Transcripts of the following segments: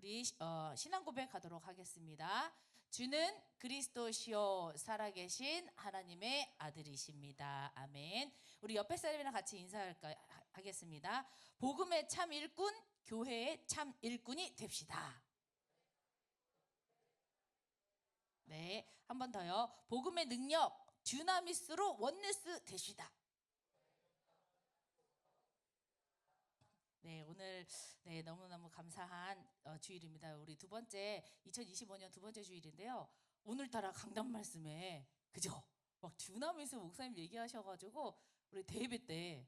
우리 신앙 고백하도록 하겠습니다. 주는 그리스도시요 살아계신 하나님의 아들이십니다. 아멘. 우리 옆에 사람이랑 같이 인사하겠습니다. 복음의 참 일꾼, 교회의 참 일꾼이 됩시다. 네, 한 번 더요. 복음의 능력, 듀나미스로 원네스 되시다. 네, 오늘 너무너무 감사한 주일입니다. 우리 두 번째 2025년 두 번째 주일인데요. 오늘따라 강단 말씀에 그죠? 막 듀나미스 목사님 얘기하셔가지고 우리 대예배 때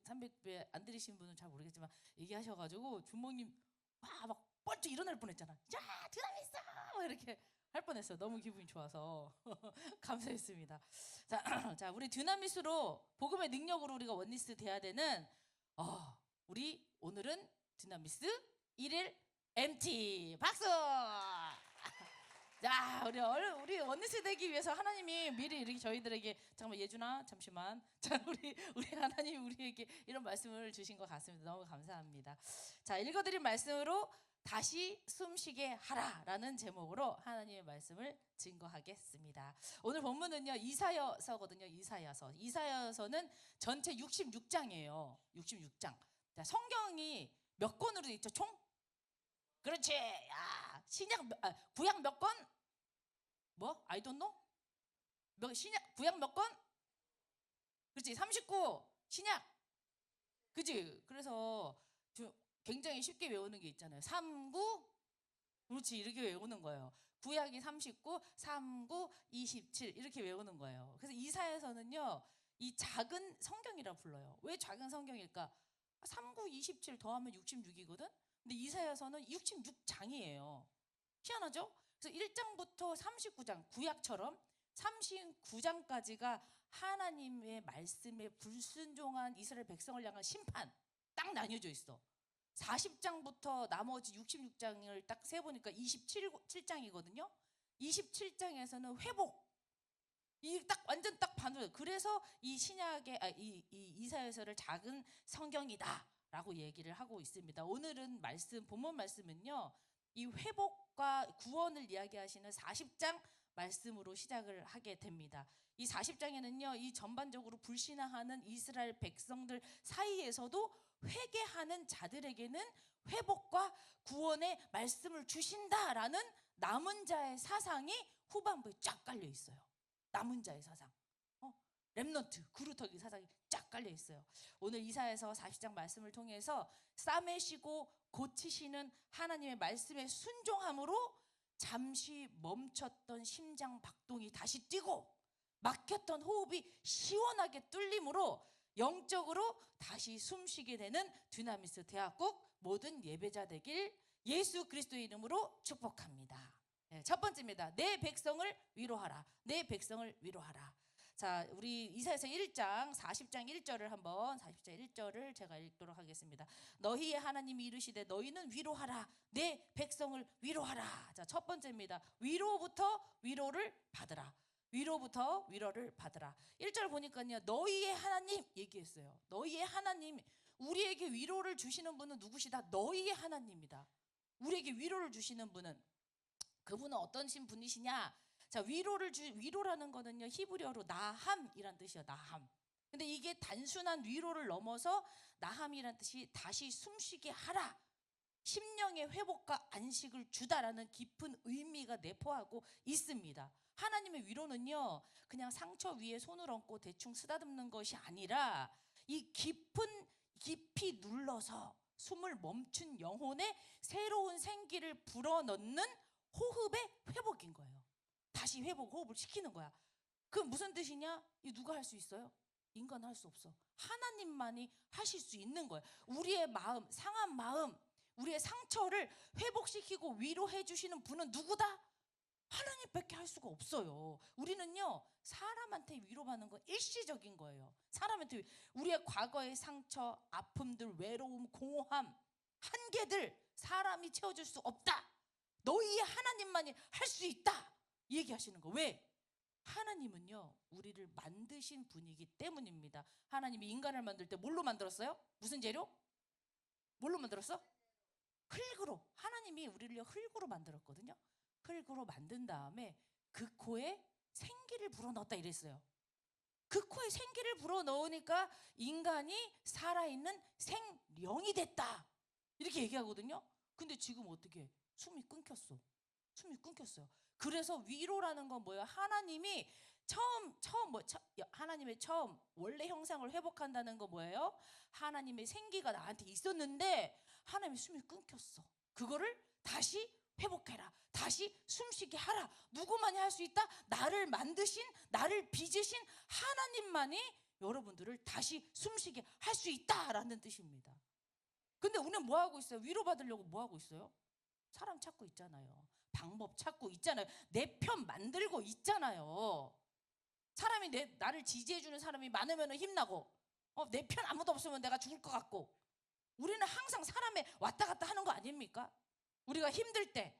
삼배배 안 들으신 분은 잘 모르겠지만 얘기하셔가지고 주목님 막 뻘쩍 일어날 뻔했잖아. 야, 듀나미스 이렇게 할 뻔했어요. 너무 기분이 좋아서 감사했습니다. 자, 우리 듀나미스로 복음의 능력으로 우리가 원리스 돼야 되는 우리 오늘은 듀나미스 1일 MT 박수! 자, 우리 원리스 되기 위해서 하나님이 미리 이렇게 저희들에게 잠깐만 예준아 잠시만. 자, 우리 하나님이 우리에게 이런 말씀을 주신 것 같습니다. 너무 감사합니다. 자, 읽어드린 말씀으로 다시 숨쉬게 하라라는 제목으로 하나님의 말씀을 증거하겠습니다. 오늘 본문은요 이사야서거든요. 이사야서는 전체 66장이에요. 66장. 자, 성경이 몇 권으로 돼 있죠? 총? 그렇지. 야, 구약 몇 권? 뭐? I don't know? 구약 몇 권? 그렇지. 39. 신약. 그지? 그래서 굉장히 쉽게 외우는 게 있잖아요. 39. 그렇지. 이렇게 외우는 거예요. 구약이 39, 39, 27 이렇게 외우는 거예요. 그래서 이사야서는요 이 작은 성경이라 불러요. 왜 작은 성경일까? 39, 27 더하면 66이거든. 근데 이사야서는 66장이에요. 희한하죠? 그래서 1장부터 39장 구약처럼 39장까지가 하나님의 말씀에 불순종한 이스라엘 백성을 향한 심판 딱 나뉘어져 있어. 40장부터 나머지 66장을 딱 세보니까 27장이거든요. 27장에서는 회복. 이 딱 완전 딱 반대로. 그래서 이 이 이사야서를 작은 성경이다라고 얘기를 하고 있습니다. 오늘은 본문 말씀은요. 이 회복과 구원을 이야기하시는 40장 말씀으로 시작을 하게 됩니다. 이 40장에는요. 이 전반적으로 불신앙하는 이스라엘 백성들 사이에서도 회개하는 자들에게는 회복과 구원의 말씀을 주신다라는 남은 자의 사상이 후반부에 쫙 깔려 있어요. 남은 자의 사상, 렘넌트, 그루터기 사상이 쫙 깔려 있어요. 오늘 이사야서 40장 말씀을 통해서 싸매시고 고치시는 하나님의 말씀에 순종함으로 잠시 멈췄던 심장 박동이 다시 뛰고 막혔던 호흡이 시원하게 뚫림으로 영적으로 다시 숨쉬게 되는 듀나미스 대학국 모든 예배자 되길 예수 그리스도의 이름으로 축복합니다. 네, 첫 번째입니다. 내 백성을 위로하라. 내 백성을 위로하라. 자, 우리 이사야서 1장 40장 1절을 40장 1절을 제가 읽도록 하겠습니다. 너희의 하나님이 이르시되 너희는 위로하라. 내 백성을 위로하라. 자, 첫 번째입니다. 위로부터 위로를 받으라. 위로부터 위로를 받으라. 1절 보니까요. 너희의 하나님 얘기했어요. 너희의 하나님. 우리에게 위로를 주시는 분은 누구시다? 너희의 하나님이다. 우리에게 위로를 주시는 분은 그분은 어떤 분이시냐? 자, 위로라는 거는요. 히브리어로 나함이란 뜻이에요. 나함. 근데 이게 단순한 위로를 넘어서 나함이란 뜻이 다시 숨쉬게 하라. 심령의 회복과 안식을 주다라는 깊은 의미가 내포하고 있습니다. 하나님의 위로는요 그냥 상처 위에 손을 얹고 대충 쓰다듬는 것이 아니라 이 깊이 눌러서 숨을 멈춘 영혼에 새로운 생기를 불어넣는 호흡의 회복인 거예요. 다시 호흡을 시키는 거야. 그럼 무슨 뜻이냐? 이 누가 할 수 있어요? 인간 할 수 없어. 하나님만이 하실 수 있는 거예요. 우리의 마음, 상한 마음, 우리의 상처를 회복시키고 위로해 주시는 분은 누구다? 하나님밖에 할 수가 없어요. 우리는요 사람한테 위로받는 건 일시적인 거예요. 사람한테 우리의 과거의 상처, 아픔들, 외로움, 공허함, 한계들 사람이 채워줄 수 없다. 너희의 하나님만이 할 수 있다 얘기하시는 거. 왜? 하나님은요 우리를 만드신 분이기 때문입니다. 하나님이 인간을 만들 때 뭘로 만들었어요? 무슨 재료? 뭘로 만들었어? 흙으로. 하나님 하나님이 우리를 흙으로 만들었거든요. 흙으로 만든 다음에 그 코에 생기를 불어넣었다 이랬어요. 그 코에 생기를 불어넣으니까 인간이 살아있는 생명이 됐다 이렇게 얘기하거든요. 근데 지금 어떻게 숨이 끊겼어. 숨이 끊겼어요. 그래서 위로라는 건 뭐예요? 하나님이 하나님의 처음 원래 형상을 회복한다는 거 뭐예요? 하나님의 생기가 나한테 있었는데 하나님의 숨이 끊겼어. 그거를 다시 회복해라. 다시 숨쉬게 하라. 누구만이 할 수 있다? 나를 만드신, 나를 빚으신 하나님만이 여러분들을 다시 숨쉬게 할 수 있다라는 뜻입니다. 근데 우리는 뭐 하고 있어요? 위로받으려고 뭐 하고 있어요? 사람 찾고 있잖아요. 방법 찾고 있잖아요. 내 편 만들고 있잖아요. 사람이 나를 지지해주는 사람이 많으면 힘나고, 내 편 아무도 없으면 내가 죽을 것 같고. 우리는 항상 사람에 왔다 갔다 하는 거 아닙니까? 우리가 힘들 때,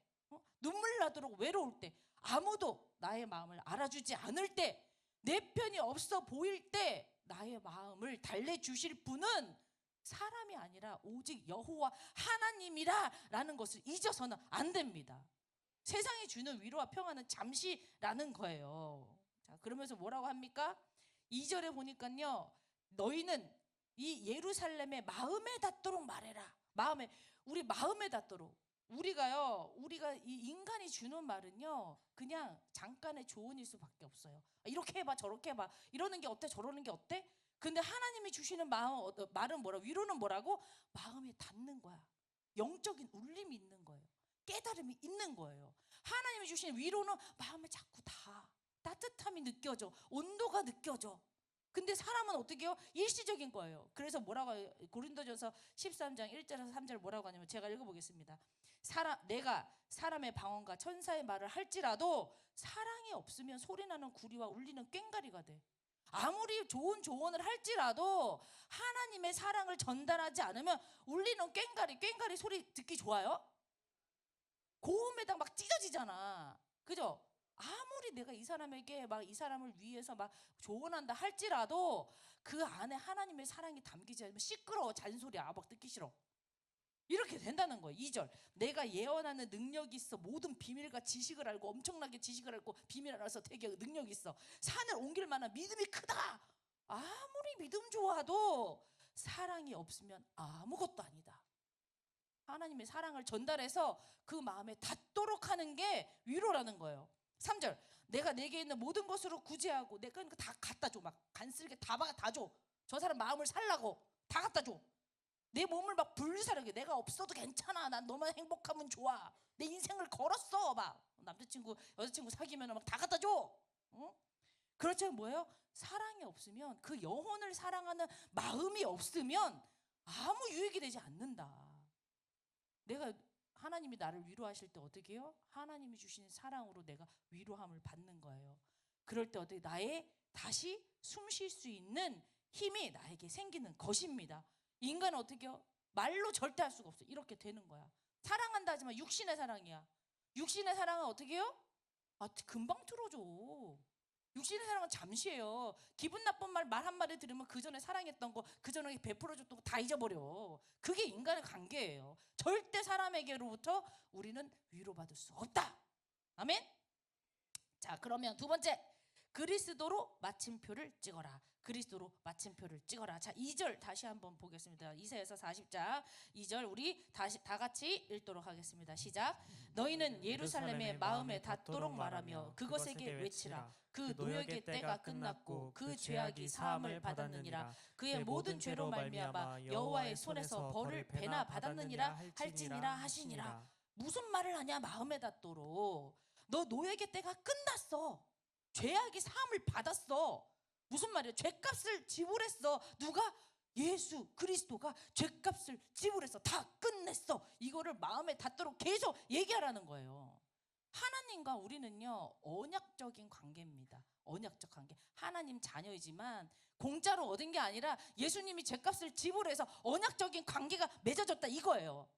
눈물 나도록 외로울 때, 아무도 나의 마음을 알아주지 않을 때, 내 편이 없어 보일 때 나의 마음을 달래주실 분은 사람이 아니라 오직 여호와 하나님이라라는 것을 잊어서는 안 됩니다. 세상이 주는 위로와 평안은 잠시라는 거예요. 자, 그러면서 뭐라고 합니까? 2절에 보니까요, 너희는 이 예루살렘의 마음에 닿도록 말해라. 우리 마음에 닿도록. 우리가 이 인간이 주는 말은요, 그냥 잠깐의 조언일 수밖에 없어요. 이렇게 해봐, 저렇게 해봐, 이러는 게 어때, 저러는 게 어때? 근데 하나님이 주시는 말은 뭐라? 위로는 뭐라고? 마음에 닿는 거야. 영적인 울림이 있는 거예요. 깨달음이 있는 거예요. 하나님이 주시는 위로는 마음에 자꾸 따뜻함이 느껴져. 온도가 느껴져. 근데 사람은 어떻게 해요? 일시적인 거예요. 그래서 뭐라고 해요? 고린도전서 13장 1절에서 3절 뭐라고 하냐면, 제가 읽어보겠습니다. 내가 사람의 방언과 천사의 말을 할지라도 사랑이 없으면 소리나는 구리와 울리는 꽹과리가 돼. 아무리 좋은 조언을 할지라도 하나님의 사랑을 전달하지 않으면 울리는 꽹과리 소리 듣기 좋아요? 고음에다 막 찢어지잖아. 그죠? 아무리 내가 이 사람에게 이 사람을 위해서 조언한다 할지라도 그 안에 하나님의 사랑이 담기지 않으면 시끄러워. 잔소리야. 막 듣기 싫어. 이렇게 된다는 거예요. 2절. 내가 예언하는 능력이 있어. 모든 비밀과 지식을 알고, 엄청나게 지식을 알고 비밀을 알아서 되게 능력이 있어. 산을 옮길 만한 믿음이 크다. 아무리 믿음 좋아도 사랑이 없으면 아무것도 아니다. 하나님의 사랑을 전달해서 그 마음에 닿도록 하는 게 위로라는 거예요. 3절. 내가 내게 있는 모든 것으로 구제하고, 내가 다 갖다 줘. 막 간쓸게 다 줘. 저 사람 마음을 살라고 다 갖다 줘. 내 몸을 막 불사르게. 내가 없어도 괜찮아. 난 너만 행복하면 좋아. 내 인생을 걸었어. 막 남자친구 여자친구 사귀면 막 다 갖다 줘. 응? 그렇지만 뭐예요? 사랑이 없으면, 그 영혼을 사랑하는 마음이 없으면 아무 유익이 되지 않는다. 하나님이 나를 위로하실 때 어떻게 해요? 하나님이 주신 사랑으로 내가 위로함을 받는 거예요. 그럴 때 어떻게 나의 다시 숨 쉴 수 있는 힘이 나에게 생기는 것입니다. 인간은 어떻게 해요? 말로 절대 할 수가 없어요. 이렇게 되는 거야. 사랑한다 하지만 육신의 사랑이야. 육신의 사랑은 어떻게 해요? 금방 틀어져. 육신의 사랑은 잠시예요. 기분 나쁜 말 한마디 들으면 그 전에 사랑했던 거, 그 전에 베풀어줬던 거 다 잊어버려. 그게 인간의 관계예요. 절대 사람에게로부터 우리는 위로받을 수 없다. 아멘? 자, 그러면 두 번째, 그리스도로 마침표를 찍어라. 그리스도로 마침표를 찍어라. 자, 2절 다시 한번 보겠습니다. 이사야서 40장 2절 우리 다 같이 읽도록 하겠습니다. 시작. 너희는 예루살렘의 마음에 닿도록 말하며 그것에게 외치라. 그 노역의 때가 끝났고 그 죄악이 사함을 받았느니라. 그의 모든 죄로 말미암아 여호와의 손에서 벌을 배나 받았느니라 할지니라 하시니라. 무슨 말을 하냐? 마음에 닿도록. 너 노역의 때가 끝났어. 죄악이 사함을 받았어. 무슨 말이야? 죄값을 지불했어. 누가? 예수 그리스도가 죄값을 지불해서 다 끝냈어. 이거를 마음에 닿도록 계속 얘기하라는 거예요. 하나님과 우리는요, 언약적인 관계입니다. 언약적 관계. 하나님 자녀이지만 공짜로 얻은 게 아니라 예수님이 죄값을 지불해서 언약적인 관계가 맺어졌다 이거예요.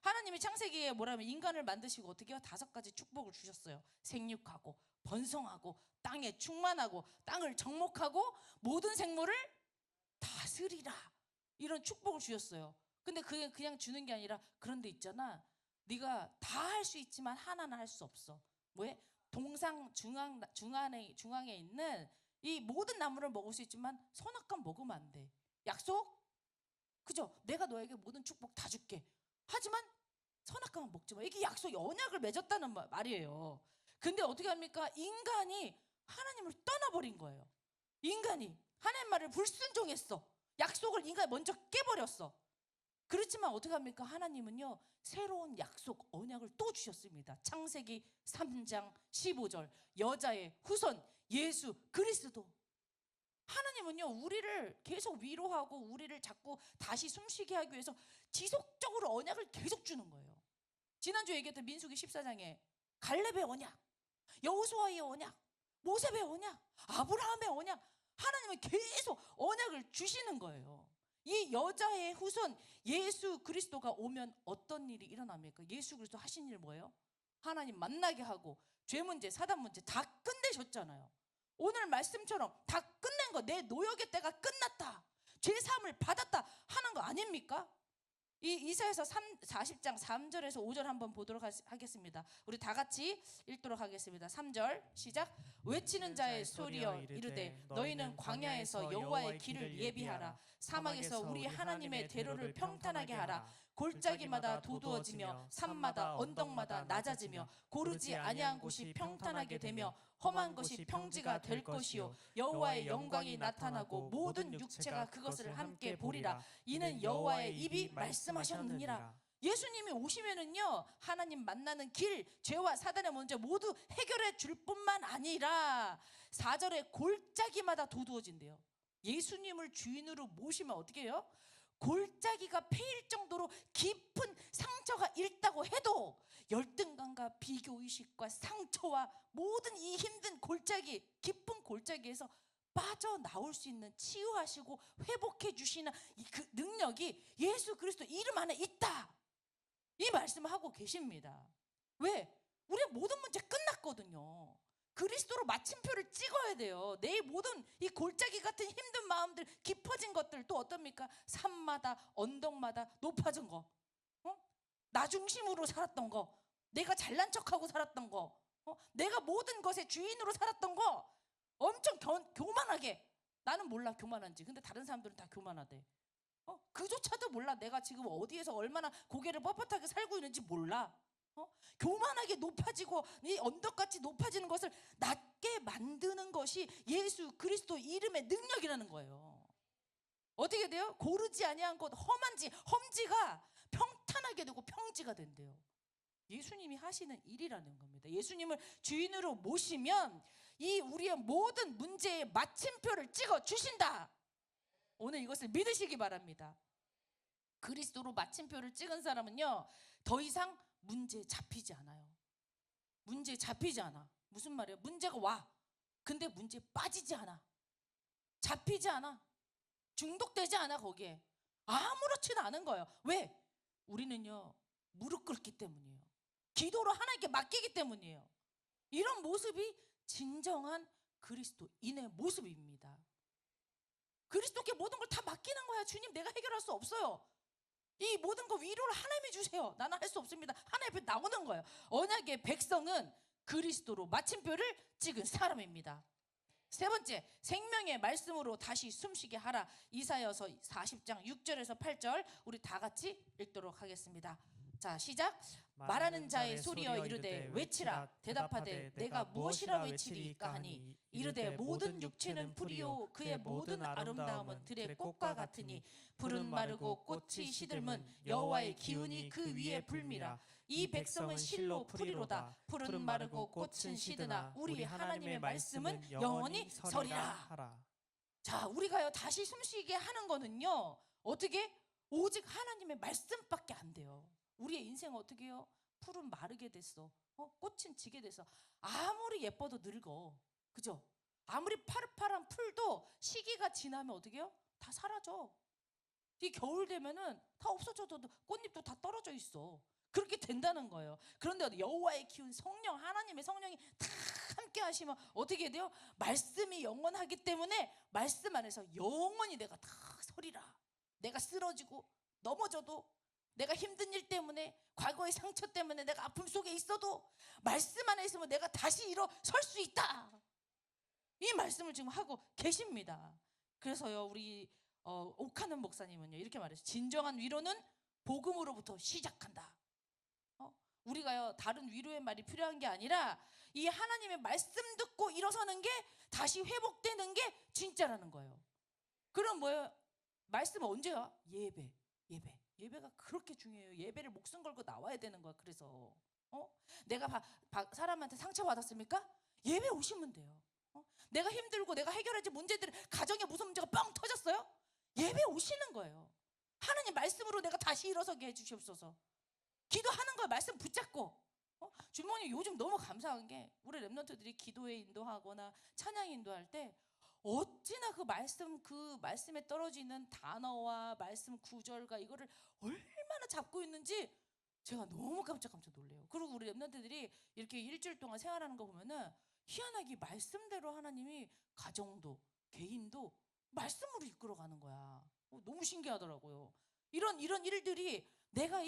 하나님이 창세기에 뭐라면 인간을 만드시고 어떻게 해요? 5가지 축복을 주셨어요. 생육하고 번성하고 땅에 충만하고 땅을 정복하고 모든 생물을 다스리라. 이런 축복을 주셨어요. 근데 그게 그냥 주는 게 아니라, 그런데 있잖아, 네가 다 할 수 있지만 하나는 할 수 없어. 왜? 동상 중앙에 있는 이 모든 나무를 먹을 수 있지만 선악과는 먹으면 안 돼. 약속? 그죠? 내가 너에게 모든 축복 다 줄게. 하지만 선악과만 먹지 마. 이게 약속이 언약을 맺었다는 말이에요. 근데 어떻게 합니까? 인간이 하나님을 떠나버린 거예요. 인간이 하나님 말을 불순종했어. 약속을 인간이 먼저 깨버렸어. 그렇지만 어떻게 합니까? 하나님은요, 새로운 약속, 언약을 또 주셨습니다. 창세기 3장 15절, 여자의 후손 예수 그리스도. 하나님은요, 우리를 계속 위로하고 우리를 자꾸 다시 숨쉬게 하기 위해서 지속적으로 언약을 계속 주는 거예요. 지난주에 얘기했던 민수기 14장에 갈렙의 언약, 여호수아의 언약, 모세의 언약, 아브라함의 언약, 하나님은 계속 언약을 주시는 거예요. 이 여자의 후손 예수 그리스도가 오면 어떤 일이 일어납니까? 예수 그리스도 하신 일 뭐예요? 하나님 만나게 하고 죄 문제, 사단 문제 다 끝내셨잖아요. 오늘 말씀처럼 다 끝낸 거, 내 노역의 때가 끝났다, 죄 사함을 받았다 하는 거 아닙니까? 이 이사야서 40장 3절에서 5절 한번 보도록 하겠습니다. 우리 다 같이 읽도록 하겠습니다. 3절 시작. 외치는 자의 소리여 이르되 너희는 광야에서 여호와의 길을 예비하라. 사막에서 우리 하나님의 대로를 평탄하게 하라. 골짜기마다 도두어지며 산마다 언덕마다 낮아지며 고르지 아니한 곳이 평탄하게 되며 험한 것이 평지가 될 것이요 여호와의 영광이 나타나고 모든 육체가 그것을 함께 보리라. 이는 여호와의 입이 말씀하셨느니라. 예수님이 오시면은요, 하나님 만나는 길, 죄와 사단의 문제 모두 해결해 줄 뿐만 아니라 4절에 골짜기마다 도두어진대요. 예수님을 주인으로 모시면 어떻게 해요? 골짜기가 패일 정도로 깊은 상처가 있다고 해도 열등감과 비교의식과 상처와 모든 이 힘든 골짜기, 깊은 골짜기에서 빠져나올 수 있는, 치유하시고 회복해 주시는 그 능력이 예수 그리스도 이름 안에 있다, 이 말씀을 하고 계십니다. 왜? 우리의 모든 문제 끝났거든요. 그리스도로 마침표를 찍어야 돼요. 내 모든 이 골짜기 같은 힘든 마음들, 깊어진 것들 또 어떻습니까? 산마다 언덕마다 높아진 거, 나 중심으로 살았던 거, 내가 잘난 척하고 살았던 거, 내가 모든 것의 주인으로 살았던 거, 엄청 교만하게, 나는 몰라 교만한지, 근데 다른 사람들은 다 교만하대. 그조차도 몰라. 내가 지금 어디에서 얼마나 고개를 뻣뻣하게 살고 있는지 몰라. 교만하게 높아지고 이 언덕같이 높아지는 것을 낮게 만드는 것이 예수 그리스도 이름의 능력이라는 거예요. 어떻게 돼요? 고르지 아니한 곳, 험지가 평탄하게 되고 평지가 된대요. 예수님이 하시는 일이라는 겁니다. 예수님을 주인으로 모시면 이 우리의 모든 문제에 마침표를 찍어 주신다. 오늘 이것을 믿으시기 바랍니다. 그리스도로 마침표를 찍은 사람은요, 더 이상 문제에 잡히지 않아요. 문제에 잡히지 않아. 무슨 말이에요? 문제가 와. 근데 문제에 빠지지 않아. 잡히지 않아. 중독되지 않아. 거기에 아무렇지는 않은 거예요. 왜? 우리는요, 무릎 꿇기 때문이에요. 기도로 하나님께 맡기기 때문이에요. 이런 모습이 진정한 그리스도인의 모습입니다. 그리스도께 모든 걸 다 맡기는 거야. 주님, 내가 해결할 수 없어요. 이 모든 거 위로를 하나님이 주세요. 나는 할 수 없습니다. 하나님 앞에 나오는 거예요. 언약의 백성은 그리스도로 마침표를 찍은 사람입니다. 세 번째, 생명의 말씀으로 다시 숨쉬게 하라. 이사야서 40장 6절에서 8절 우리 다 같이 읽도록 하겠습니다. 자, 시작. 말하는 자의 소리여 이르되 외치라. 대답하되 내가 무엇이라 외치리까 하니 이르되 모든 육체는 풀이요 그의 모든 아름다움은 들의 꽃과 같으니 풀은 마르고 꽃이 시들면 여호와의 기운이 그 위에 불미라. 이 백성은 실로 풀이로다. 풀은 마르고 꽃은 시드나 우리 하나님의 말씀은 영원히 서리라. 자, 우리가요 다시 숨쉬게 하는 거는요, 어떻게? 오직 하나님의 말씀밖에 안 돼요. 우리의 인생은 어떻게 해요? 풀은 마르게 됐어. 꽃은 지게 됐어. 아무리 예뻐도 늙어. 그죠? 아무리 파릇파릇한 풀도 시기가 지나면 어떻게 해요? 다 사라져. 이 겨울 되면은 다 없어져도 꽃잎도 다 떨어져 있어. 그렇게 된다는 거예요. 그런데 여호와의 기운, 성령, 하나님의 성령이 다 함께 하시면 어떻게 돼요? 말씀이 영원하기 때문에 말씀 안에서 영원히 내가 다 서리라. 내가 쓰러지고 넘어져도 내가 힘든 일 때문에, 과거의 상처 때문에 내가 아픔 속에 있어도 말씀 안에 있으면 내가 다시 일어설 수 있다. 이 말씀을 지금 하고 계십니다. 그래서요, 우리 옥하는 목사님은요 이렇게 말했어요. 진정한 위로는 복음으로부터 시작한다. 우리가요 다른 위로의 말이 필요한 게 아니라 이 하나님의 말씀 듣고 일어서는 게, 다시 회복되는 게 진짜라는 거예요. 그럼 뭐예요? 말씀은 언제야? 예배가 그렇게 중요해요. 예배를 목숨 걸고 나와야 되는 거야. 그래서 내가 사람한테 상처받았습니까? 예배 오시면 돼요. 내가 힘들고 내가 해결하지 문제들, 가정에 무슨 문제가 뻥 터졌어요? 예배 오시는 거예요. 하나님 말씀으로 내가 다시 일어서게 해주시옵소서. 기도하는 거예요. 말씀 붙잡고. 주모님 요즘 너무 감사한 게, 우리 랩런트들이 기도에 인도하거나 찬양 인도할 때 어찌나 그 말씀에 떨어지는 단어와 말씀 구절과 이거를 얼마나 잡고 있는지 제가 너무 깜짝 놀래요. 그리고 우리 랩런트들이 이렇게 일주일 동안 생활하는 거 보면은 희한하게 말씀대로 하나님이 가정도 개인도 말씀으로 이끌어가는 거야. 너무 신기하더라고요. 이런 일들이 내가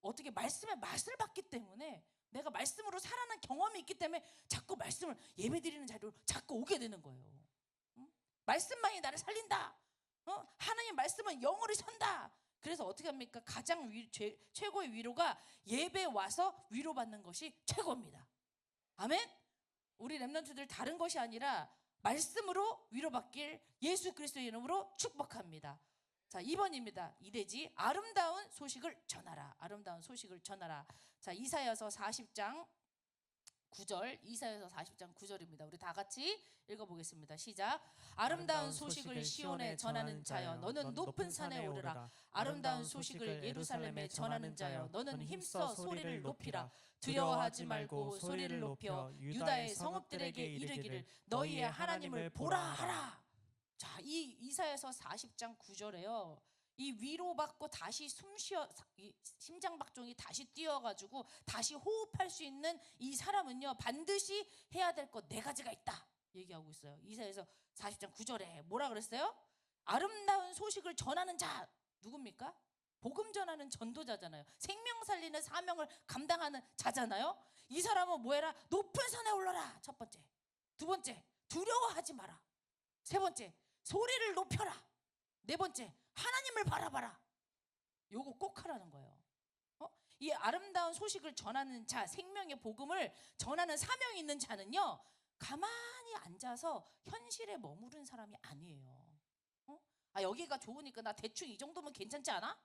어떻게 말씀의 맛을 봤기 때문에, 내가 말씀으로 살아난 경험이 있기 때문에 자꾸 말씀을 예배드리는 자리로 자꾸 오게 되는 거예요. 말씀만이 나를 살린다. 하나님 말씀은 영원히 선다. 그래서 어떻게 합니까? 가장 최고의 위로가 예배 와서 위로받는 것이 최고입니다. 아멘. 우리 랩런트들 다른 것이 아니라 말씀으로 위로받길 예수 그리스도의 이름으로 축복합니다. 자, 2번입니다. 이대지, 아름다운 소식을 전하라. 아름다운 소식을 전하라. 자, 이사야서 40장 9절, 이사야서 40장 9절입니다. 우리 다 같이 읽어보겠습니다. 시작. 아름다운 소식을 시온에 전하는 자여, 너는 높은 산에 오르라. 아름다운 소식을 예루살렘에 전하는 자여, 너는 힘써 소리를 높이라. 두려워하지 말고 소리를 높여 유다의 성읍들에게 이르기를 너희의 하나님을 보라 하라. 자, 이 이사야서 40장 9절에요. 이 위로받고 다시 심장박동이 다시 뛰어가지고 다시 호흡할 수 있는 이 사람은요, 반드시 해야 될 것 4가지가 있다 얘기하고 있어요. 이사야서 40장 9절에 뭐라 그랬어요? 아름다운 소식을 전하는 자, 누굽니까? 복음 전하는 전도자잖아요. 생명 살리는 사명을 감당하는 자잖아요. 이 사람은 뭐해라? 높은 산에 올라라. 첫 번째. 두 번째, 두려워하지 마라. 세 번째, 소리를 높여라. 네 번째, 하나님을 바라봐라. 요거 꼭 하라는 거예요. 이 아름다운 소식을 전하는 자, 생명의 복음을 전하는 사명이 있는 자는요, 가만히 앉아서 현실에 머무른 사람이 아니에요. 여기가 좋으니까 나 대충 이 정도면 괜찮지 않아?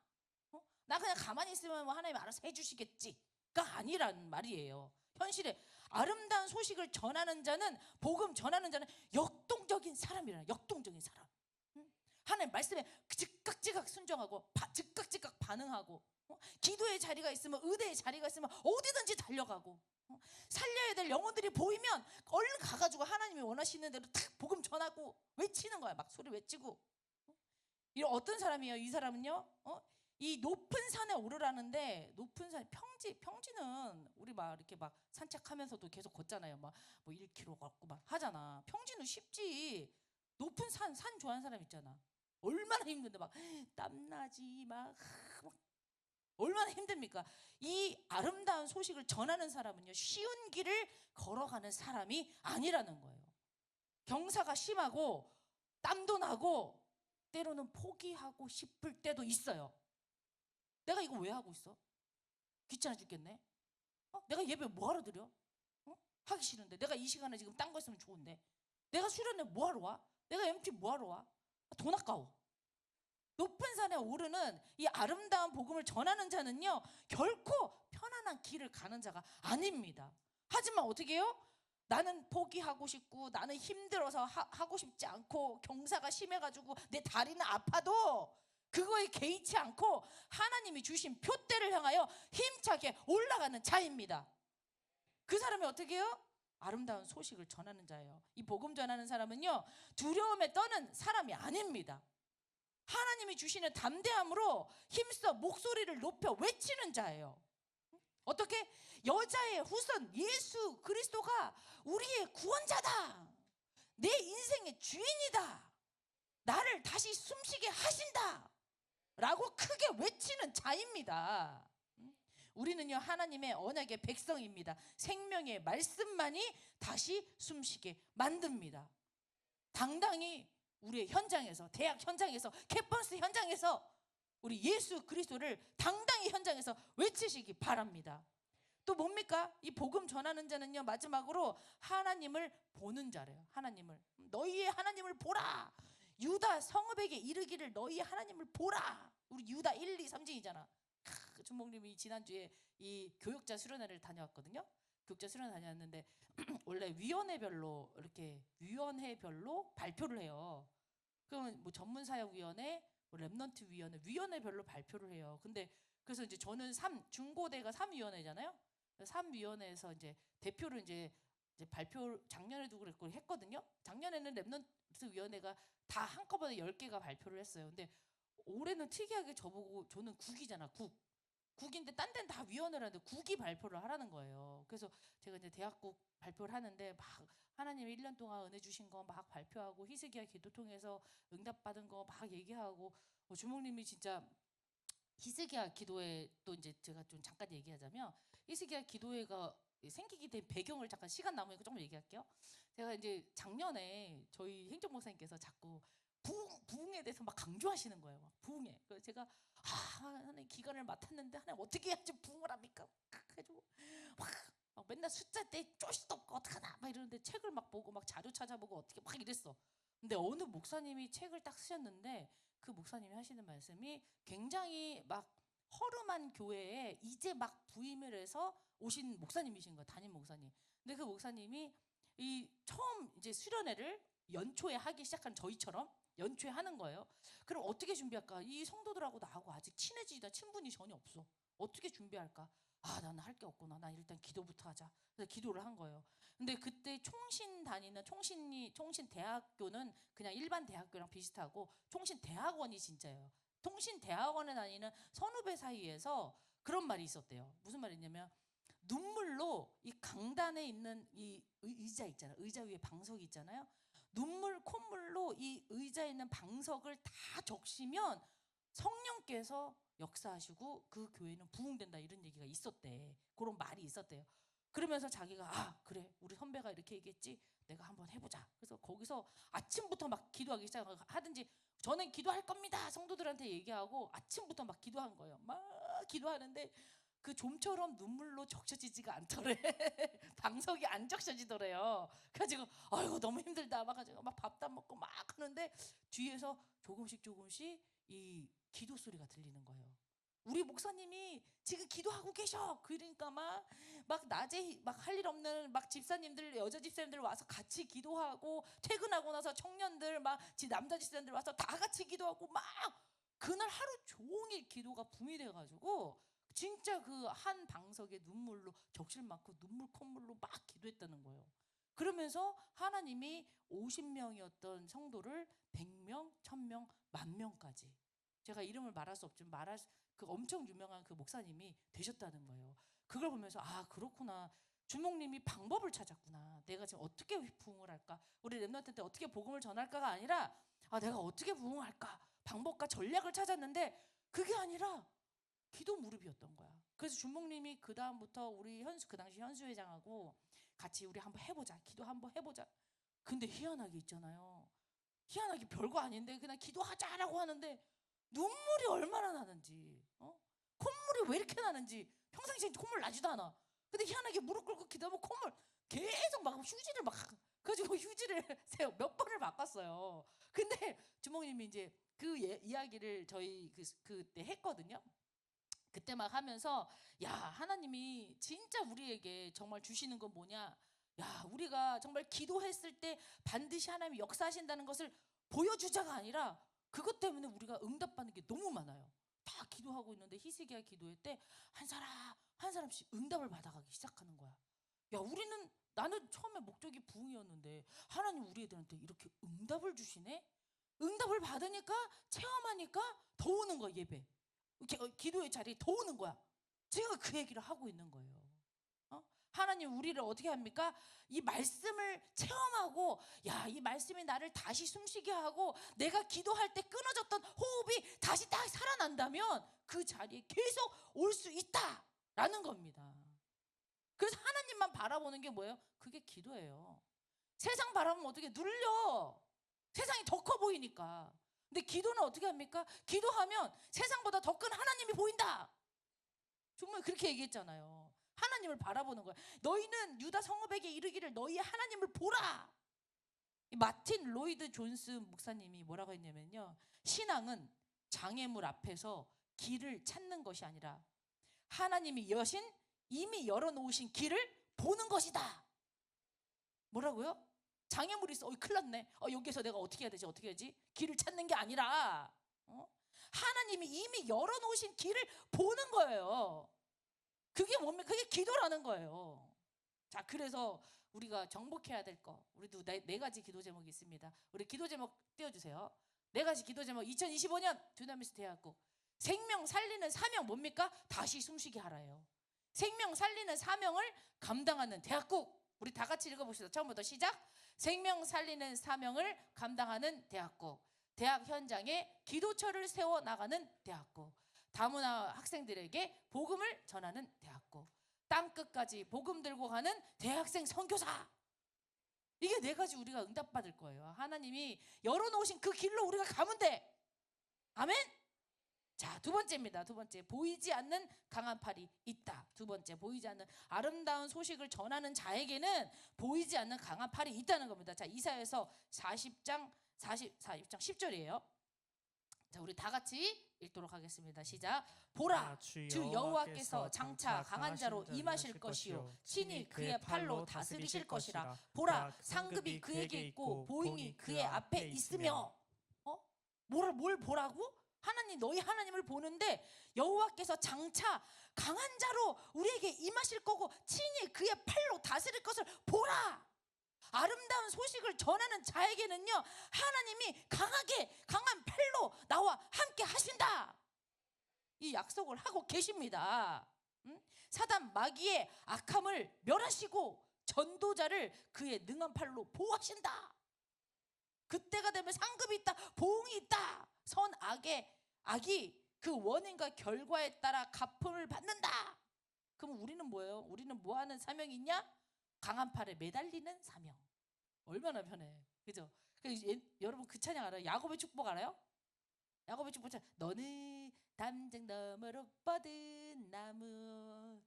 나 그냥 가만히 있으면 뭐 하나님 알아서 해주시겠지가 아니란 말이에요. 현실에 아름다운 소식을 전하는 자는, 복음 전하는 자는 역동적인 사람이라는, 역동적인 사람. 하나님 말씀에 즉각즉각 순종하고 즉각즉각 반응하고, 기도의 자리가 있으면, 의대의 자리가 있으면 어디든지 달려가고, 살려야 될 영혼들이 보이면 얼른 가가지고 하나님이 원하시는 대로 탁 복음 전하고 외치는 거야. 막 소리 외치고. 이런 어떤 사람이에요? 이 사람은요, 이 높은 산에 오르라는데, 높은 산, 평지는 우리 막 이렇게 막 산책하면서도 계속 걷잖아요. 막 뭐 1km 걷고 막 하잖아. 평지는 쉽지. 높은 산 좋아하는 사람 있잖아. 얼마나 힘든데, 막 땀나지, 막 얼마나 힘듭니까? 이 아름다운 소식을 전하는 사람은요, 쉬운 길을 걸어가는 사람이 아니라는 거예요. 경사가 심하고 땀도 나고 때로는 포기하고 싶을 때도 있어요. 내가 이거 왜 하고 있어? 귀찮아 죽겠네. 내가 예배 뭐하러 드려? 하기 싫은데. 내가 이 시간에 지금 딴 거 했으면 좋은데. 내가 수련회 뭐하러 와? 내가 MT 뭐하러 와? 돈 아까워. 높은 산에 오르는 이 아름다운 복음을 전하는 자는요, 결코 편안한 길을 가는 자가 아닙니다. 하지만 어떻게 해요? 나는 포기하고 싶고, 나는 힘들어서 하고 싶지 않고, 경사가 심해가지고 내 다리는 아파도 그거에 개의치 않고 하나님이 주신 표대를 향하여 힘차게 올라가는 자입니다. 그 사람이 어떻게 해요? 아름다운 소식을 전하는 자예요. 이 복음 전하는 사람은요, 두려움에 떠는 사람이 아닙니다. 하나님이 주시는 담대함으로 힘써 목소리를 높여 외치는 자예요. 어떻게? 여자의 후손 예수 그리스도가 우리의 구원자다. 내 인생의 주인이다. 나를 다시 숨쉬게 하신다. 라고 크게 외치는 자입니다. 우리는요 하나님의 언약의 백성입니다. 생명의 말씀만이 다시 숨쉬게 만듭니다. 당당히 우리의 현장에서, 대학 현장에서, 캠퍼스 현장에서 우리 예수 그리스도를 당당히 현장에서 외치시기 바랍니다. 또 뭡니까? 이 복음 전하는 자는요 마지막으로 하나님을 보는 자래요. 하나님을, 너희의 하나님을 보라. 유다 성읍에게 이르기를 너희의 하나님을 보라. 우리 유다 1, 2, 3진이잖아. 주목님이 지난주에 이 교육자 수련회를 다녀왔거든요. 교육자 수련회 다녀왔는데 원래 위원회별로 이렇게 위원회별로 발표를 해요. 그러면 뭐 전문사역위원회, 뭐 랩넌트 위원회별로 발표를 해요. 근데 그래서 이제 저는 중고대가 3위원회잖아요. 3위원회에서 이제 대표를 이제 발표 작년에도 그랬고 했거든요. 작년에는 랩넌트 위원회가 다 한꺼번에 10개가 발표를 했어요. 근데 올해는 특이하게 저보고, 저는 국이잖아, 국인데 딴 데는 다 위원회라는데 국이 발표를 하라는 거예요. 그래서 제가 이제 대학국 발표를 하는데 막 하나님이 1년 동안 은혜 주신 거 막 발표하고 히스기야 기도 통해서 응답받은 거 막 얘기하고, 주목님이 진짜 히스기야 기도회, 또 이제 제가 좀 잠깐 얘기하자면 히스기야 기도회가 생기게 된 배경을 잠깐 시간 남으니까 조금 얘기할게요. 제가 이제 작년에 저희 행정목사님께서 자꾸 부흥에 대해서 막 강조하시는 거예요. 막 부흥에. 그래서 제가 하나님 기간을 맡았는데 하나님 어떻게 해야지 부흥을 합니까? 해가지고 막 맨날 숫자 때 쪼시도 없고 어떡하나 막 이러는데 책을 막 보고 막 자료 찾아보고 어떻게 막 이랬어. 근데 어느 목사님이 책을 딱 쓰셨는데 그 목사님이 하시는 말씀이 굉장히 막 허름한 교회에 이제 막 부임을 해서 오신 목사님이신 거예요. 담임 목사님. 근데 그 목사님이 이 처음 이제 수련회를 연초에 하기 시작한 저희처럼 연초에 하는 거예요. 그럼 어떻게 준비할까? 이 성도들하고 나하고 아직 친해지다 친분이 전혀 없어. 어떻게 준비할까? 나는 할 게 없구나. 난 일단 기도부터 하자. 그래서 기도를 한 거예요. 근데 그때 총신 다니는 총신 대학교는 그냥 일반 대학교랑 비슷하고 총신 대학원이 진짜예요. 총신 대학원에 다니는 선후배 사이에서 그런 말이 있었대요. 무슨 말이냐면 눈물로 이 강단에 있는 이 의자 있잖아요. 의자 위에 방석이 있잖아요. 눈물 콧물로 이 의자에 있는 방석을 다 적시면 성령께서 역사하시고 그 교회는 부흥된다, 이런 얘기가 있었대. 그런 말이 있었대요. 그러면서 자기가 그래 우리 선배가 이렇게 얘기했지, 내가 한번 해보자. 그래서 거기서 아침부터 막 기도하기 시작하든지, 저는 기도할 겁니다 성도들한테 얘기하고 아침부터 막 기도한 거예요. 막 기도하는데 그 좀처럼 눈물로 적셔지지가 않더래. 방석이 안 적셔지더래요. 그래가지고 아이고 너무 힘들다 막 가지고 막 밥도 안 먹고 막 하는데 뒤에서 조금씩 이 기도 소리가 들리는 거예요. 우리 목사님이 지금 기도하고 계셔. 그러니까 막 낮에 막 할 일 없는 막 집사님들, 여자 집사님들 와서 같이 기도하고, 퇴근하고 나서 청년들 막 남자 집사님들 와서 다 같이 기도하고, 막 그날 하루 종일 기도가 붐이 돼가지고 진짜 그 한 방석에 눈물로 적실 많고 눈물 콧물로 막 기도했다는 거예요. 그러면서 하나님이 50명이었던 성도를 100명, 1000명, 10,000명까지, 제가 이름을 말할 수 없지만 그 엄청 유명한 그 목사님이 되셨다는 거예요. 그걸 보면서 그렇구나. 주목님이 방법을 찾았구나. 내가 지금 어떻게 부흥을 할까? 우리 랩넌트 때 어떻게 복음을 전할까가 아니라 내가 어떻게 부흥할까? 방법과 전략을 찾았는데 그게 아니라 기도 무릎이었던 거야. 그래서 주목님이 그 다음부터 우리 그 당시 현수회장하고 같이 우리 한번 해보자. 기도 한번 해보자. 근데 희한하게 있잖아요. 희한하게 별거 아닌데 그냥 기도하자라고 하는데 눈물이 얼마나 나는지, 콧물이 왜 이렇게 나는지 평상시에 콧물 나지도 않아. 근데 희한하게 무릎 꿇고 기도하면 콧물 계속 막 휴지를 막 그래가지고 휴지를 몇 번을 바꿨어요. 근데 주목님이 이제 그 이야기를 저희 그때 했거든요. 그때 막 하면서 하나님이 진짜 우리에게 정말 주시는 건 뭐냐, 우리가 정말 기도했을 때 반드시 하나님이 역사하신다는 것을 보여주자가 아니라 그것 때문에 우리가 응답받는 게 너무 많아요. 다 기도하고 있는데 히스기야 기도회 때 한 사람씩 응답을 받아가기 시작하는 거야. 나는 처음에 목적이 부흥이었는데 하나님 우리 애들한테 이렇게 응답을 주시네. 응답을 받으니까, 체험하니까 더 오는 거야. 예배 기도의 자리에 더 오는 거야. 제가 그 얘기를 하고 있는 거예요. 하나님 우리를 어떻게 합니까? 이 말씀을 체험하고, 야, 이 말씀이 나를 다시 숨쉬게 하고 내가 기도할 때 끊어졌던 호흡이 다시 딱 살아난다면 그 자리에 계속 올 수 있다라는 겁니다. 그래서 하나님만 바라보는 게 뭐예요? 그게 기도예요. 세상 바라보면 어떻게 눌려. 세상이 더 커 보이니까. 근데 기도는 어떻게 합니까? 기도하면 세상보다 더 큰 하나님이 보인다. 정말 그렇게 얘기했잖아요. 하나님을 바라보는 거야. 너희는 유다 성읍에게 이르기를 너희의 하나님을 보라. 마틴 로이드 존스 목사님이 뭐라고 했냐면요, 신앙은 장애물 앞에서 길을 찾는 것이 아니라 하나님이 여신 이미 열어놓으신 길을 보는 것이다. 뭐라고요? 장애물이 있어. 큰일 났네. 여기서 내가 어떻게 해야 되지? 어떻게 해야지? 길을 찾는 게 아니라 하나님이 이미 열어놓으신 길을 보는 거예요. 그게 뭡니까? 그게 기도라는 거예요. 자, 그래서 우리가 정복해야 될 거, 우리도 네 가지 기도 제목이 있습니다. 우리 기도 제목 띄워주세요. 네 가지 기도 제목. 2025년 두나미스 대학국 생명 살리는 사명 뭡니까? 다시 숨쉬게 하라요. 생명 살리는 사명을 감당하는 대학국. 우리 다 같이 읽어봅시다. 처음부터 시작. 생명 살리는 사명을 감당하는 대학국. 대학 현장에 기도처를 세워 나가는 대학국. 다문화 학생들에게 복음을 전하는 대학국. 땅끝까지 복음 들고 가는 대학생 선교사. 이게 네 가지 우리가 응답받을 거예요. 하나님이 열어놓으신 그 길로 우리가 가면 돼. 아멘. 자, 두 번째입니다. 두 번째, 보이지 않는 강한 팔이 있다. 두 번째, 보이지 않는 아름다운 소식을 전하는 자에게는 보이지 않는 강한 팔이 있다는 겁니다. 자, 이사야서 40장 10절이에요. 자, 우리 다 같이 읽도록 하겠습니다. 시작. 보라, 주 여호와께서 장차 강한 자로 임하실 것이요 친히 그의 팔로 다스리실 것이라. 보라, 상급이 그에게 있고 보응이 그의 앞에 있으며. 뭘 보라고? 하나님, 너희 하나님을 보는데 여호와께서 장차 강한 자로 우리에게 임하실 거고 친히 그의 팔로 다스릴 것을 보라. 아름다운 소식을 전하는 자에게는요, 하나님이 강한 팔로 나와 함께 하신다. 이 약속을 하고 계십니다. 사단 마귀의 악함을 멸하시고 전도자를 그의 능한 팔로 보호하신다. 그때가 되면 상급이 있다, 보응이 있다. 악이 그 원인과 결과에 따라 갚음을 받는다. 그럼 우리는 뭐예요? 우리는 뭐 하는 사명이 있냐? 강한 팔에 매달리는 사명. 얼마나 편해, 그죠? 여러분 그 찬양 알아요? 야곱의 축복 알아요? 야곱의 축복 찬양. 너는 담장 너머로 뻗은 나무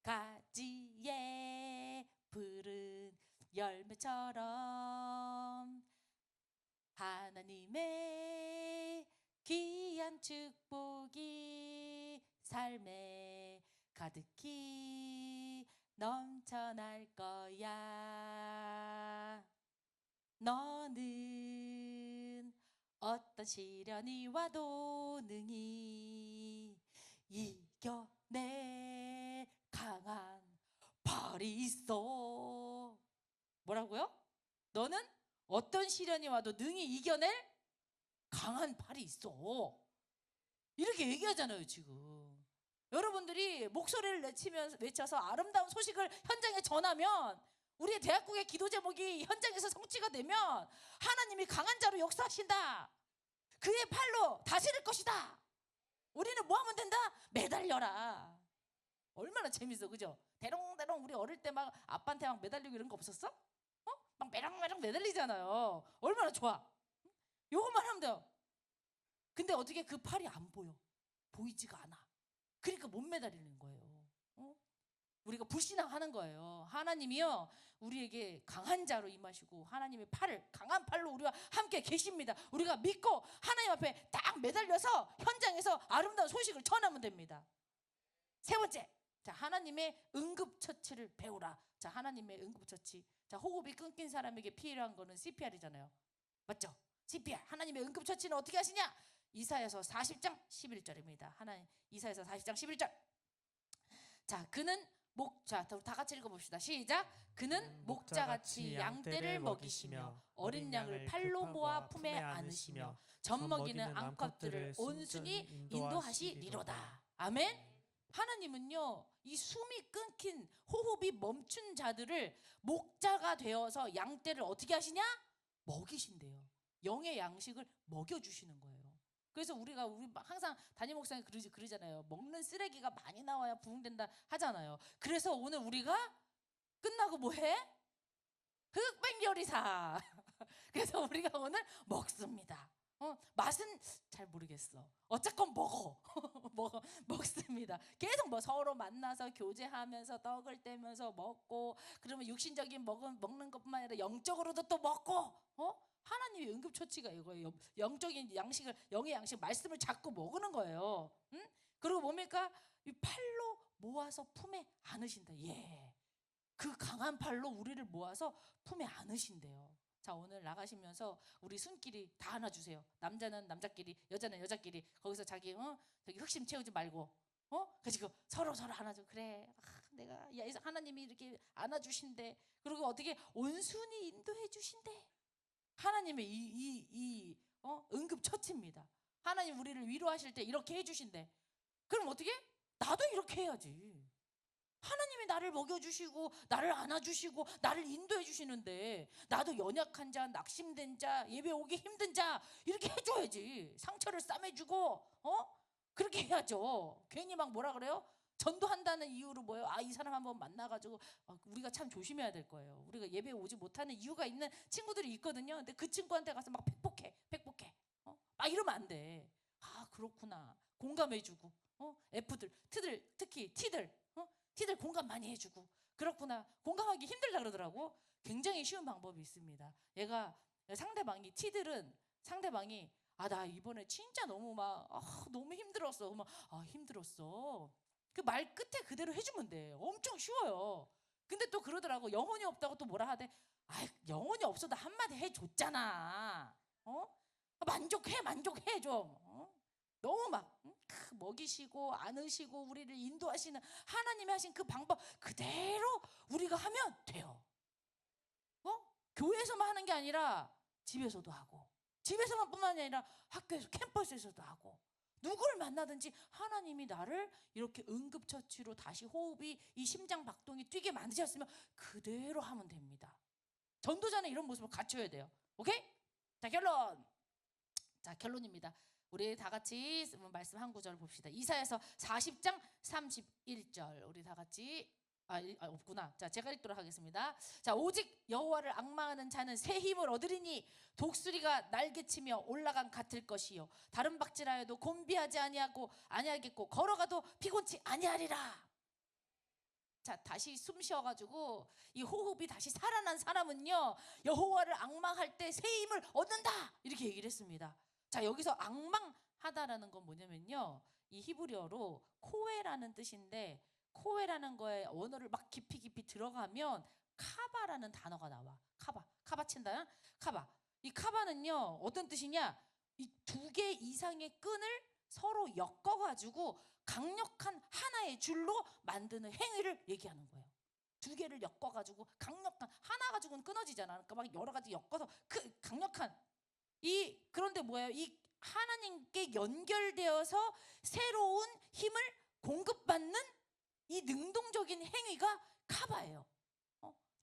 가지에 푸른 열매처럼 하나님의 귀한 축복이 삶에 가득히 넘쳐날 거야. 너는 어떤 시련이 와도 능히 이겨낼 강한 팔이 있어. 뭐라고요? 너는 어떤 시련이 와도 능히 이겨낼 강한 팔이 있어. 이렇게 얘기하잖아요 지금. 여러분들이 목소리를 외쳐서 아름다운 소식을 현장에 전하면, 우리의 대학국의 기도 제목이 현장에서 성취가 되면 하나님이 강한 자로 역사하신다. 그의 팔로 다스릴 것이다. 우리는 뭐 하면 된다? 매달려라. 얼마나 재밌어, 그죠? 대롱대롱 우리 어릴 때 막 아빠한테 막 매달리고 이런 거 없었어? 막 매랑매랑 매달리잖아요. 얼마나 좋아. 요것만 하면 돼요. 근데 어떻게 그 팔이 안 보여. 보이지가 않아. 그러니까 못 매달리는 거예요. 우리가 불신앙하는 거예요. 하나님이요, 우리에게 강한 자로 임하시고 하나님의 강한 팔로 우리와 함께 계십니다. 우리가 믿고 하나님 앞에 딱 매달려서 현장에서 아름다운 소식을 전하면 됩니다. 세 번째, 자, 하나님의 응급처치를 배우라. 자, 하나님의 응급처치. 자, 호흡이 끊긴 사람에게 필요한 거는 CPR이잖아요. 맞죠? CPR. 하나님의 응급처치는 어떻게 하시냐? 이사야서 40장 11절입니다. 이사야서 40장 11절. 자, 그는 다 같이 읽어봅시다. 시작. 그는 목자같이 양떼를 먹이시며 어린 양을 팔로 모아 품에 안으시며 젖먹이는 암컷들을 온순히 인도하시리로다. 아멘. 하나님은요, 이 숨이 끊긴 호흡이 멈춘 자들을 목자가 되어서 양떼를 어떻게 하시냐? 먹이신대요. 영의 양식을 먹여주시는 거예요. 그래서 우리 항상 담임 목사님 그러잖아요. 먹는 쓰레기가 많이 나와야 부흥된다 하잖아요. 그래서 오늘 우리가 끝나고 뭐 해? 흑백 요리사. 그래서 우리가 오늘 먹습니다. 맛은 잘 모르겠어. 어쨌건 먹어. 먹습니다. 계속 뭐 서로 만나서 교제하면서 떡을 떼면서 먹고, 그러면 육신적인 먹는 것뿐만 아니라 영적으로도 또 먹고, 하나님의 응급처치가 이거예요. 영적인 양식을, 영의 양식, 말씀을 자꾸 먹는 거예요. 응? 그리고 뭡니까? 이 팔로 모아서 품에 안으신다. 예. 그 강한 팔로 우리를 모아서 품에 안으신대요. 자, 오늘 나가시면서 우리 손길이 다 안아주세요. 남자는 남자끼리, 여자는 여자끼리. 거기서 저기 흑심 채우지 말고, 그래서 서로 안아줘. 그래, 내가 하나님이 이렇게 안아주신대. 그리고 어떻게 온순히 인도해 주신대. 하나님의 이 응급처치입니다. 하나님 우리를 위로하실 때 이렇게 해주신대. 그럼 어떻게? 나도 이렇게 해야지. 하나님이 나를 먹여주시고 나를 안아주시고 나를 인도해 주시는데, 나도 연약한 자, 낙심된 자, 예배 오기 힘든 자 이렇게 해줘야지. 상처를 싸매주고 그렇게 해야죠. 괜히 막 뭐라 그래요? 전도한다는 이유로 뭐예요? 이 사람 한번 만나가지고 우리가 참 조심해야 될 거예요. 우리가 예배 오지 못하는 이유가 있는 친구들이 있거든요. 근데 그 친구한테 가서 막 팩폭해 막 이러면 안 돼. 그렇구나, 공감해주고, F들, 특히 T들 공감 많이 해주고, 그렇구나, 공감하기 힘들다 그러더라고. 굉장히 쉬운 방법이 있습니다. 얘가 상대방이 나 이번에 진짜 너무 너무 힘들었어. 힘들었어. 그 말 끝에 그대로 해주면 돼. 엄청 쉬워요. 근데 또 그러더라고. 영혼이 없다고 또 뭐라 하대. 영혼이 없어도 한마디 해줬잖아. 만족해 좀. 너무 먹이시고 안으시고 우리를 인도하시는 하나님이 하신 그 방법 그대로 우리가 하면 돼요. 교회에서만 하는 게 아니라 집에서도 하고, 집에서만 뿐만이 아니라 학교에서, 캠퍼스에서도 하고, 누구를 만나든지 하나님이 나를 이렇게 응급처치로 다시 호흡이, 이 심장 박동이 뛰게 만드셨으면 그대로 하면 됩니다. 전도자는 이런 모습을 갖춰야 돼요. 오케이? 자, 결론입니다. 우리 다 같이 말씀 한 구절 봅시다. 이사야서 40장 31절. 우리 다 같이 없구나. 자, 제가 읽도록 하겠습니다. 자, 오직 여호와를 앙망하는 자는 새 힘을 얻으리니 독수리가 날개치며 올라간 같을 것이요, 다른 박질하여도 곤비하지 아니하겠고 걸어가도 피곤치 아니하리라. 자, 다시 숨 쉬어가지고 이 호흡이 다시 살아난 사람은요, 여호와를 앙망할 때 새 힘을 얻는다, 이렇게 얘기를 했습니다. 자, 여기서 앙망하다라는 건 뭐냐면요, 이 히브리어로 코에라는 뜻인데, 코에라는 거에 원어를 막 깊이 들어가면 카바라는 단어가 나와. 카바 친다. 이 카바는요, 어떤 뜻이냐, 이 2개 이상의 끈을 서로 엮어가지고 강력한 하나의 줄로 만드는 행위를 얘기하는 거예요. 2개를 엮어가지고 강력한, 하나 가지고는 끊어지잖아. 그러니까 막 여러 가지 엮어서 강력한, 그런데 뭐예요? 이 하나님께 연결되어서 새로운 힘을 공급받는 이 능동적인 행위가 카바예요.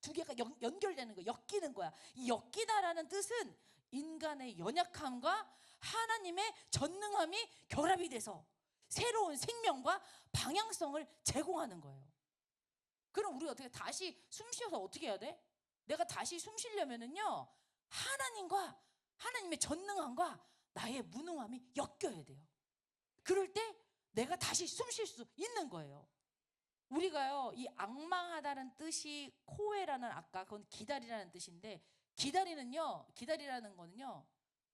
2개가 연결되는 거야, 엮이는 거야. 이 엮이다라는 뜻은 인간의 연약함과 하나님의 전능함이 결합이 돼서 새로운 생명과 방향성을 제공하는 거예요. 그럼 우리 어떻게 다시 숨 쉬어서 어떻게 해야 돼? 내가 다시 숨 쉬려면은요, 하나님의 전능함과 나의 무능함이 엮여야 돼요. 그럴 때 내가 다시 숨 쉴 수 있는 거예요. 우리가요, 이 앙망하다는 뜻이 코에라는, 아까 그건 기다리라는 뜻인데, 기다리라는 거는요,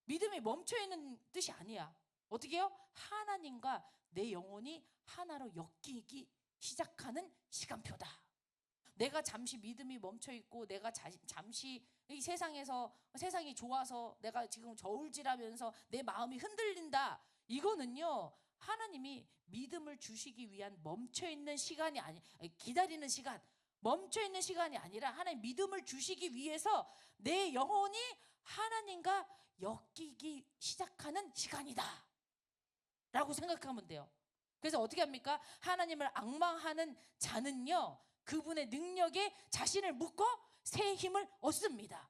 믿음이 멈춰 있는 뜻이 아니야. 어떻게 해요? 하나님과 내 영혼이 하나로 엮이기 시작하는 시간표다. 내가 잠시 믿음이 멈춰 있고, 내가 잠시 이 세상이 좋아서 내가 지금 저울질하면서 내 마음이 흔들린다. 이거는요, 하나님이 믿음을 주시기 위한 멈춰있는 시간이 기다리는 시간, 멈춰있는 시간이 아니라 하나님 믿음을 주시기 위해서 내 영혼이 하나님과 엮이기 시작하는 시간이다 라고 생각하면 돼요. 그래서 어떻게 합니까? 하나님을 앙망하는 자는요, 그분의 능력에 자신을 묶어 새 힘을 얻습니다.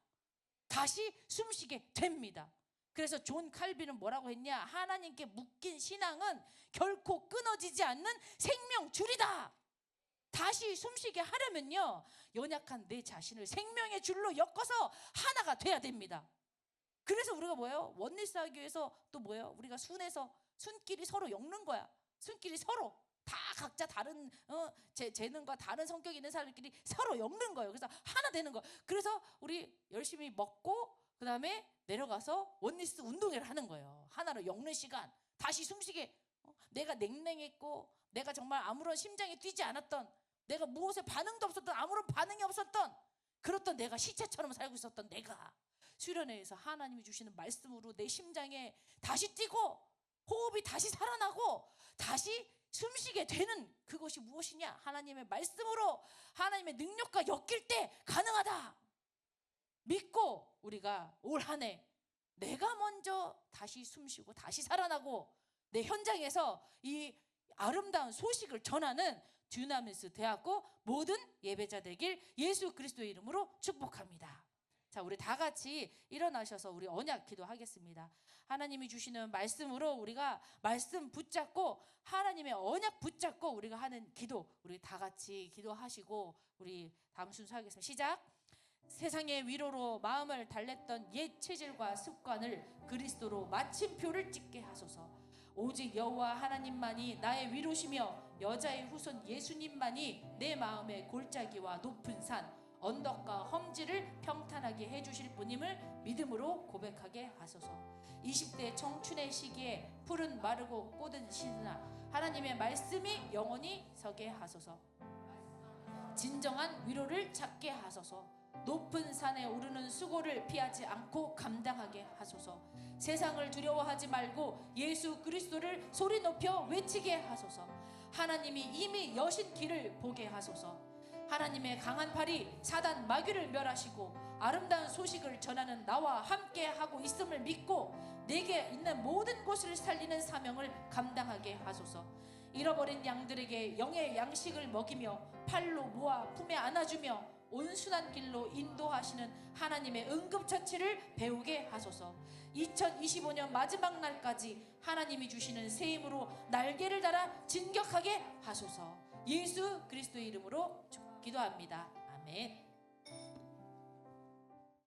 다시 숨쉬게 됩니다. 그래서 존 칼빈은 뭐라고 했냐? 하나님께 묶인 신앙은 결코 끊어지지 않는 생명줄이다. 다시 숨쉬게 하려면요, 연약한 내 자신을 생명의 줄로 엮어서 하나가 돼야 됩니다. 그래서 우리가 뭐예요? 원리스 하기 위해서 또 뭐예요? 우리가 순에서 순끼리 서로 엮는 거야. 순끼리 서로 다 각자 다른 재능과 다른 성격이 있는 사람들끼리 서로 엮는 거예요. 그래서 하나 되는 거. 그래서 우리 열심히 먹고 그 다음에 내려가서 원리스 운동회를 하는 거예요. 하나로 엮는 시간. 다시 숨쉬게. 내가 냉랭했고 내가 정말 아무런 심장이 뛰지 않았던, 내가 무엇에 반응도 없었던, 아무런 반응이 없었던, 그렇던 내가 시체처럼 살고 있었던 내가 수련회에서 하나님이 주시는 말씀으로 내 심장에 다시 뛰고 호흡이 다시 살아나고 다시 숨쉬게 되는 그것이 무엇이냐? 하나님의 말씀으로 하나님의 능력과 엮일 때 가능하다 믿고 우리가 올 한 해 내가 먼저 다시 숨쉬고 다시 살아나고 내 현장에서 이 아름다운 소식을 전하는 듀나미스 대학교 모든 예배자 되길 예수 그리스도의 이름으로 축복합니다. 자, 우리 다 같이 일어나셔서 우리 언약 기도하겠습니다. 하나님이 주시는 말씀으로 우리가 말씀 붙잡고 하나님의 언약 붙잡고 우리가 하는 기도, 우리 다 같이 기도하시고 우리 다음 순서 하겠습니다. 시작. 세상의 위로로 마음을 달랬던 옛 체질과 습관을 그리스도로 마침표를 찍게 하소서. 오직 여호와 하나님만이 나의 위로시며 여자의 후손 예수님만이 내 마음의 골짜기와 높은 산 언덕과 험지를 평탄하게 해주실 분임을 믿음으로 고백하게 하소서. 20대 청춘의 시기에 푸른 마르고 꽃은 시드나 하나님의 말씀이 영원히 서게 하소서. 진정한 위로를 찾게 하소서. 높은 산에 오르는 수고를 피하지 않고 감당하게 하소서. 세상을 두려워하지 말고 예수 그리스도를 소리 높여 외치게 하소서. 하나님이 이미 여신 길을 보게 하소서. 하나님의 강한 팔이 사단 마귀를 멸하시고 아름다운 소식을 전하는 나와 함께 하고 있음을 믿고 내게 있는 모든 것을 살리는 사명을 감당하게 하소서. 잃어버린 양들에게 영의 양식을 먹이며 팔로 모아 품에 안아주며 온순한 길로 인도하시는 하나님의 응급처치를 배우게 하소서. 2025년 마지막 날까지 하나님이 주시는 새 힘으로 날개를 달아 진격하게 하소서. 예수 그리스도의 이름으로 기도합니다. 아멘.